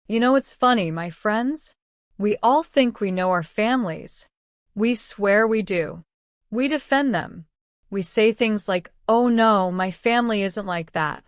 You know, it's funny, my friends. We all think we know our families. We swear we do. We defend them. We say things like, oh no, my family isn't like that.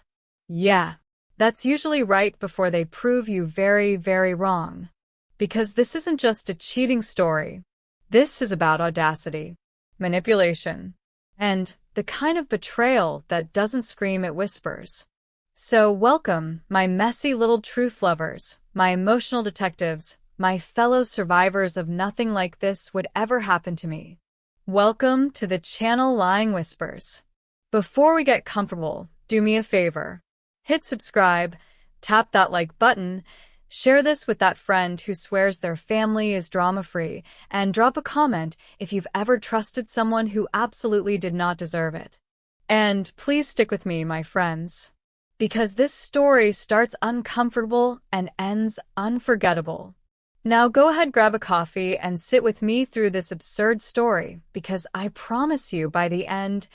Yeah, that's usually right before they prove you very, very wrong. Because this isn't just a cheating story. This is about audacity, manipulation, and the kind of betrayal that doesn't scream, it whispers. So welcome, my messy little truth lovers, my emotional detectives, my fellow survivors of nothing like this would ever happen to me. Welcome to the channel Lying Whispers. Before we get comfortable, do me a favor. Hit subscribe, tap that like button, share this with that friend who swears their family is drama-free, and drop a comment if you've ever trusted someone who absolutely did not deserve it. And please stick with me, my friends, because this story starts uncomfortable and ends unforgettable. Now go ahead, grab a coffee, and sit with me through this absurd story, because I promise you by the end,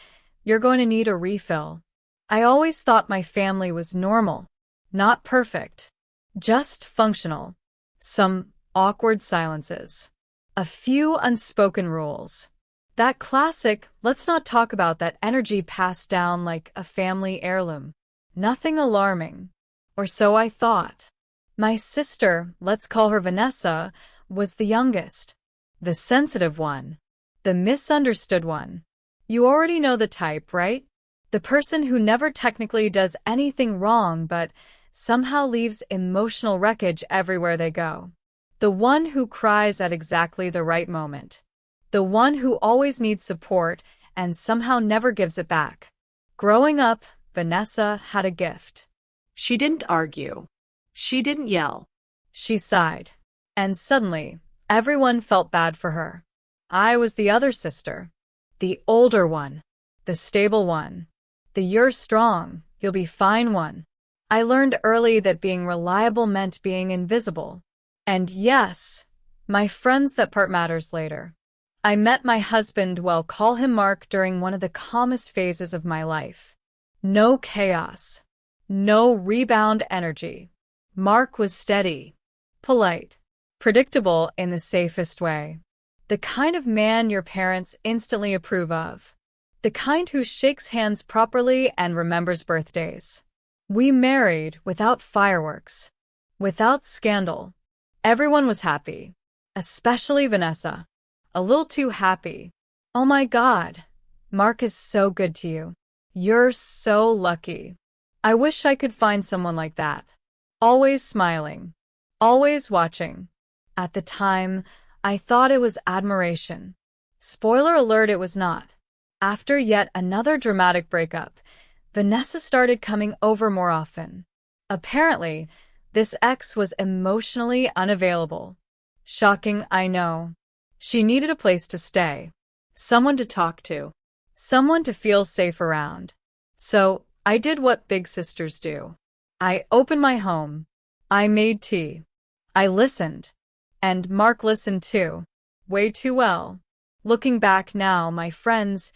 you're going to need a refill. I always thought my family was normal, not perfect, just functional. Some awkward silences. A few unspoken rules. That classic, let's not talk about that energy passed down like a family heirloom. Nothing alarming. Or so I thought. My sister, let's call her Vanessa, was the youngest. The sensitive one. The misunderstood one. You already know the type, right? The person who never technically does anything wrong but somehow leaves emotional wreckage everywhere they go. The one who cries at exactly the right moment. The one who always needs support and somehow never gives it back. Growing up, Vanessa had a gift. She didn't argue. She didn't yell. She sighed. And suddenly, everyone felt bad for her. I was the other sister. The older one. The stable one. The you're strong, you'll be fine one. I learned early that being reliable meant being invisible. And yes, my friends, that part matters later. I met my husband, well, call him Mark, during one of the calmest phases of my life. No chaos. No rebound energy. Mark was steady, polite, predictable in the safest way. The kind of man your parents instantly approve of. The kind who shakes hands properly and remembers birthdays. We married without fireworks, without scandal. Everyone was happy, especially Vanessa. A little too happy. Oh my God, Mark is so good to you. You're so lucky. I wish I could find someone like that. Always smiling. Always watching. At the time, I thought it was admiration. Spoiler alert, it was not. After yet another dramatic breakup, Vanessa started coming over more often. Apparently, this ex was emotionally unavailable. Shocking, I know. She needed a place to stay. Someone to talk to. Someone to feel safe around. So, I did what big sisters do. I opened my home. I made tea. I listened. And Mark listened too. Way too well. Looking back now, my friends,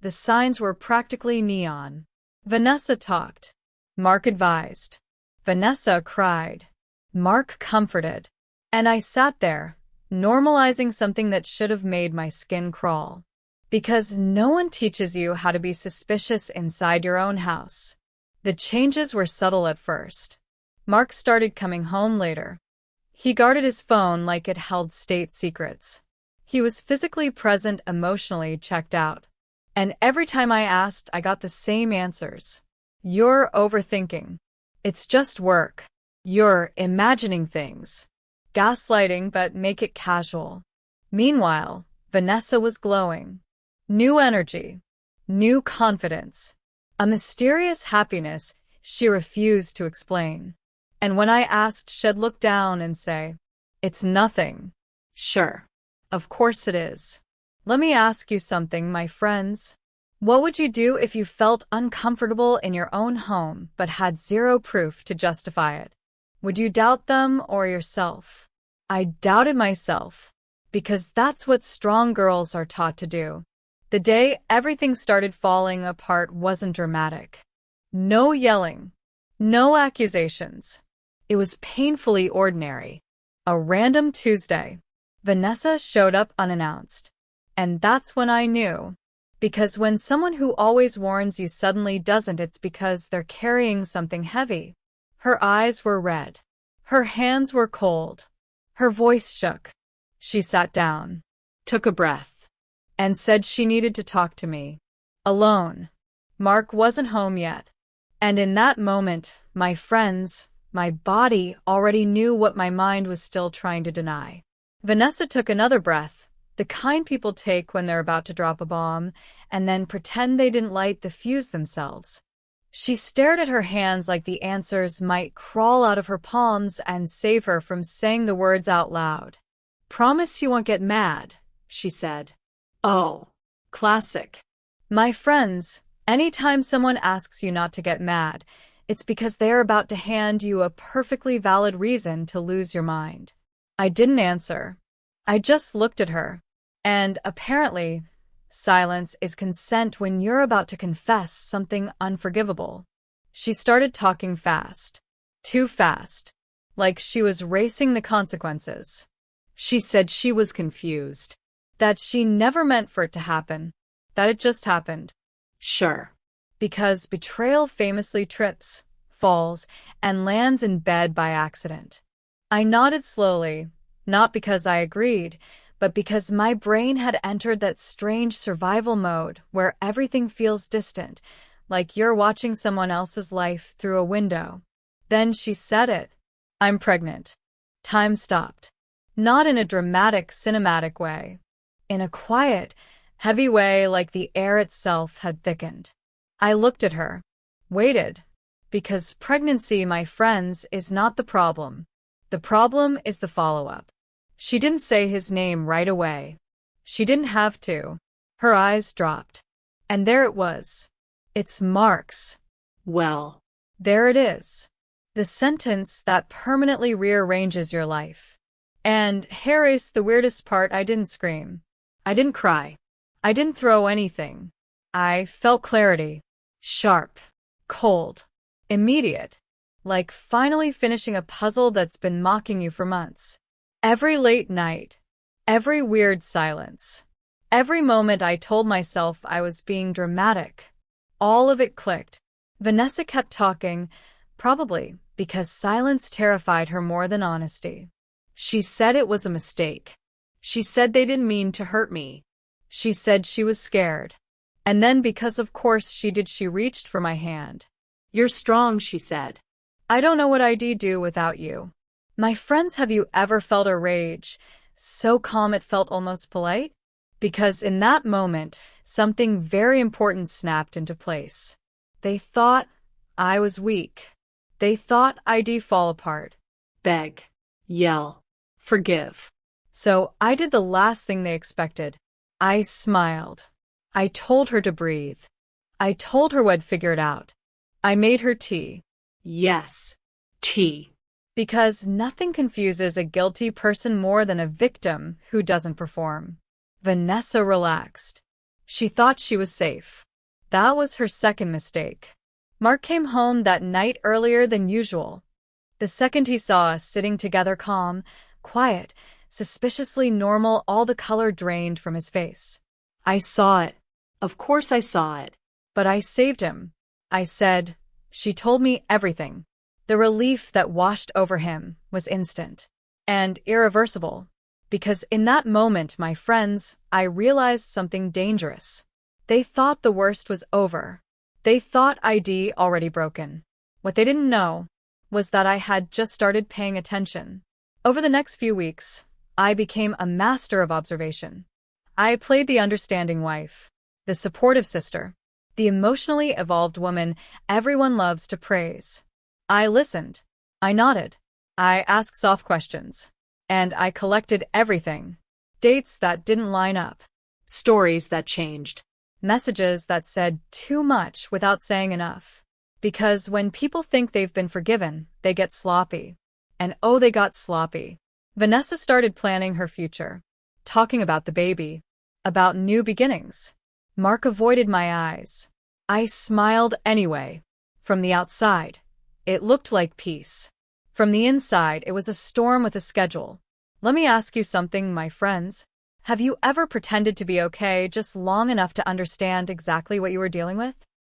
the signs were practically neon. Vanessa talked. Mark advised. Vanessa cried. Mark comforted. And I sat there, normalizing something that should have made my skin crawl. Because no one teaches you how to be suspicious inside your own house. The changes were subtle at first. Mark started coming home later. He guarded his phone like it held state secrets. He was physically present, emotionally checked out. And every time I asked, I got the same answers. You're overthinking. It's just work. You're imagining things. Gaslighting, but make it casual. Meanwhile, Vanessa was glowing. New energy. New confidence. A mysterious happiness she refused to explain. And when I asked, she'd look down and say, "It's nothing." Sure. Of course it is. Let me ask you something, my friends. What would you do if you felt uncomfortable in your own home but had zero proof to justify it? Would you doubt them or yourself? I doubted myself, because that's what strong girls are taught to do. The day everything started falling apart wasn't dramatic. No yelling. No accusations. It was painfully ordinary. A random Tuesday. Vanessa showed up unannounced. And that's when I knew. Because when someone who always warns you suddenly doesn't, it's because they're carrying something heavy. Her eyes were red. Her hands were cold. Her voice shook. She sat down, Took a breath. and said she needed to talk to me. Alone. Mark wasn't home yet. And in that moment, my friends, my body already knew what my mind was still trying to deny. Vanessa took another breath, the kind people take when they're about to drop a bomb, and then pretend they didn't light the fuse themselves. She stared at her hands like the answers might crawl out of her palms and save her from saying the words out loud. Promise you won't get mad, she said. Oh, classic. My friends, anytime someone asks you not to get mad, it's because they're about to hand you a perfectly valid reason to lose your mind. I didn't answer. I just looked at her. And apparently, silence is consent when you're about to confess something unforgivable. She started talking fast. Too fast. Like she was racing the consequences. She said she was confused. That she never meant for it to happen. That it just happened. Sure. Because betrayal famously trips, falls, and lands in bed by accident. I nodded slowly, not because I agreed, but because my brain had entered that strange survival mode where everything feels distant, like you're watching someone else's life through a window. Then she said it. I'm pregnant. Time stopped. Not in a dramatic, cinematic way. In a quiet, heavy way like the air itself had thickened. I looked at her. Waited. Because pregnancy, my friends, is not the problem. The problem is the follow-up. She didn't say his name right away. She didn't have to. Her eyes dropped. And there it was. It's Mark's. Well. There it is. The sentence that permanently rearranges your life. And here's the weirdest part, I didn't scream. I didn't cry. I didn't throw anything. I felt clarity. Sharp. Cold. Immediate. Like finally finishing a puzzle that's been mocking you for months. Every late night. Every weird silence. Every moment I told myself I was being dramatic. All of it clicked. Vanessa kept talking, probably because silence terrified her more than honesty. She said it was a mistake. She said they didn't mean to hurt me. She said she was scared. And then because of course she did, she reached for my hand. You're strong, she said. I don't know what I'd do without you. My friends, have you ever felt a rage so calm it felt almost polite? Because in that moment, something very important snapped into place. They thought I was weak. They thought I'd fall apart. Beg. Yell. Forgive. So I did the last thing they expected. I smiled. I told her to breathe. I told her I'd figure it out. I made her tea. Yes. Tea. Because nothing confuses a guilty person more than a victim who doesn't perform. Vanessa relaxed. She thought she was safe. That was her second mistake. Mark came home that night earlier than usual. The second he saw us sitting together, calm, quiet, suspiciously normal, all the color drained from his face. I saw it. Of course I saw it. But I saved him. I said. She told me everything. The relief that washed over him was instant and irreversible. Because in that moment, my friends, I realized something dangerous. They thought the worst was over. They thought I'd already broken. What they didn't know was that I had just started paying attention. Over the next few weeks, I became a master of observation. I played the understanding wife, the supportive sister, the emotionally evolved woman everyone loves to praise. I listened. I nodded. I asked soft questions. And I collected everything. Dates that didn't line up. Stories that changed. Messages that said too much without saying enough. Because when people think they've been forgiven, they get sloppy. And oh, they got sloppy. Vanessa started planning her future. Talking about the baby. About new beginnings. Mark avoided my eyes. I smiled anyway. From the outside, it looked like peace. From the inside, it was a storm with a schedule. Let me ask you something, my friends. Have you ever pretended to be okay just long enough to understand exactly what you were dealing with?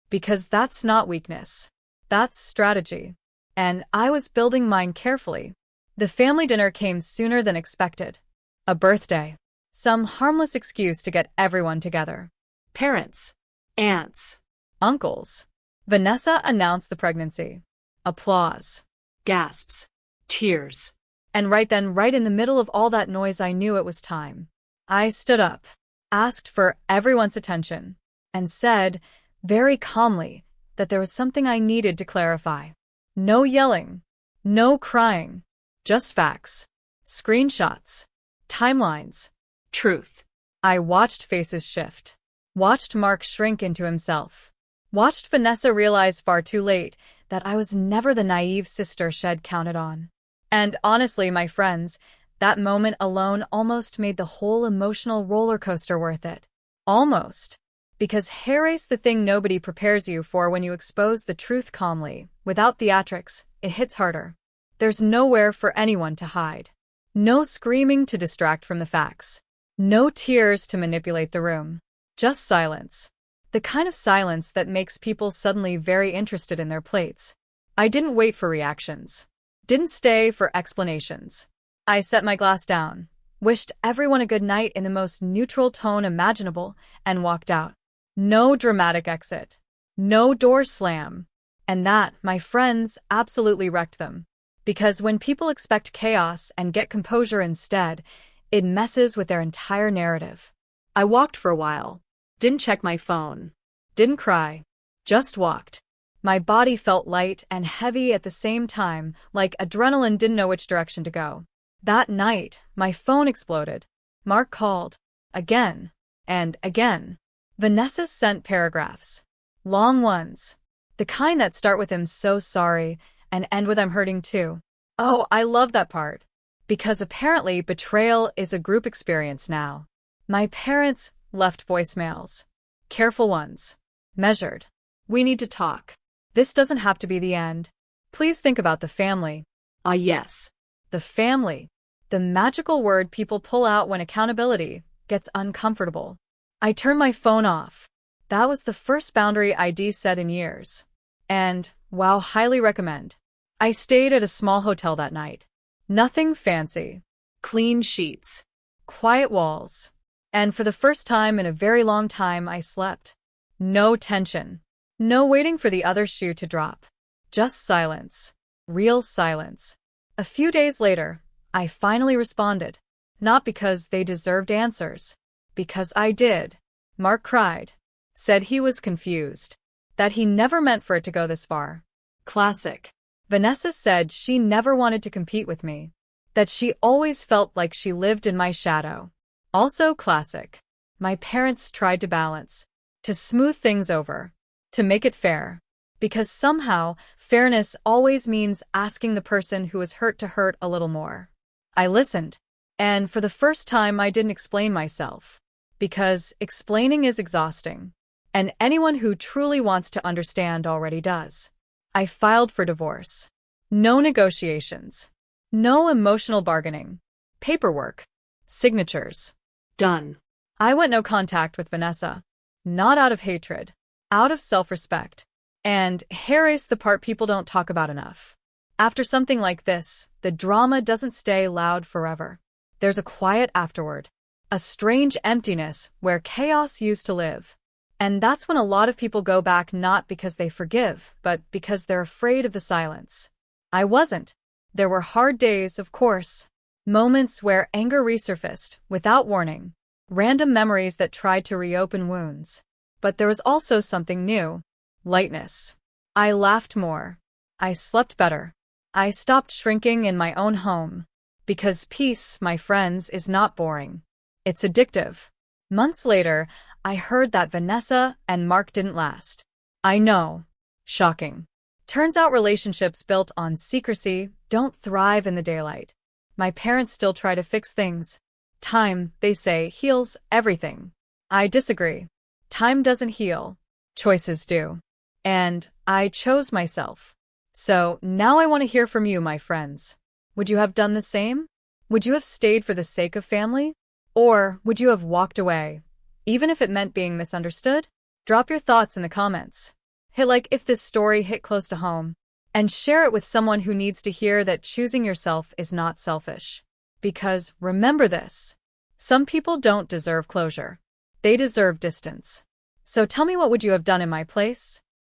Because that's not weakness. That's strategy. And I was building mine carefully. The family dinner came sooner than expected. A birthday. Some harmless excuse to get everyone together. Parents. Aunts. Uncles. Vanessa announced the pregnancy. Applause. Gasps. Tears. And right then, right in the middle of all that noise, I knew it was time. I stood up, asked for everyone's attention, and said, very calmly, that there was something I needed to clarify. No yelling. No crying. Just facts. Screenshots. Timelines. Truth. I watched faces shift. Watched Mark shrink into himself. Watched Vanessa realize far too late that I was never the naive sister she'd counted on. And honestly, my friends, that moment alone almost made the whole emotional roller coaster worth it. Almost. Because here's the thing nobody prepares you for: when you expose the truth calmly, without theatrics, it hits harder. There's nowhere for anyone to hide. No screaming to distract from the facts. No tears to manipulate the room. Just silence. The kind of silence that makes people suddenly very interested in their plates. I didn't wait for reactions. Didn't stay for explanations. I set my glass down, wished everyone a good night in the most neutral tone imaginable, and walked out. No dramatic exit. No door slam. And that, my friends, absolutely wrecked them. Because when people expect chaos and get composure instead, it messes with their entire narrative. I walked for a while. Didn't check my phone. Didn't cry. Just walked. My body felt light and heavy at the same time, like adrenaline didn't know which direction to go. That night, my phone exploded. Mark called. Again. And again. Vanessa sent paragraphs. Long ones. The kind that start with "I'm so sorry" and end with "I'm hurting too." Oh, I love that part. Because apparently betrayal is a group experience now. My parents left voicemails. Careful ones. Measured. We need to talk. This doesn't have to be the end. Please think about the family. Yes. The family. The magical word people pull out when accountability gets uncomfortable. I turned my phone off. That was the first boundary I'd set in years. And, wow, highly recommend. I stayed at a small hotel that night. Nothing fancy. Clean sheets. Quiet walls. And for the first time in a very long time, I slept. No tension. No waiting for the other shoe to drop. Just silence. Real silence. A few days later, I finally responded. Not because they deserved answers. Because I did. Mark cried. Said he was confused. That he never meant for it to go this far. Classic. Vanessa said she never wanted to compete with me. That she always felt like she lived in my shadow. Also classic. My parents tried to balance. To smooth things over. To make it fair. Because somehow, fairness always means asking the person who was hurt to hurt a little more. I listened. And for the first time, I didn't explain myself. Because explaining is exhausting. And anyone who truly wants to understand already does. I filed for divorce. No negotiations. No emotional bargaining. Paperwork. Signatures. Done. I went no contact with Vanessa. Not out of hatred. Out of self-respect. And here's the part people don't talk about enough. After something like this, the drama doesn't stay loud forever. There's a quiet afterward. A strange emptiness where chaos used to live. And that's when a lot of people go back, not because they forgive, but because they're afraid of the silence. I wasn't. There were hard days, of course. Moments where anger resurfaced, without warning. Random memories that tried to reopen wounds. But there was also something new. Lightness. I laughed more. I slept better. I stopped shrinking in my own home. Because peace, my friends, is not boring. It's addictive. Months later, I heard that Vanessa and Mark didn't last. I know. Shocking. Turns out relationships built on secrecy don't thrive in the daylight. My parents still try to fix things. Time, they say, heals everything. I disagree. Time doesn't heal. Choices do. And I chose myself. So now I want to hear from you, my friends. Would you have done the same? Would you have stayed for the sake of family? Or would you have walked away, even if it meant being misunderstood? Drop your thoughts in the comments. Hit like if this story hit close to home, and share it with someone who needs to hear that choosing yourself is not selfish. Because remember this, some people don't deserve closure. They deserve distance. So tell me, what would you have done in my place?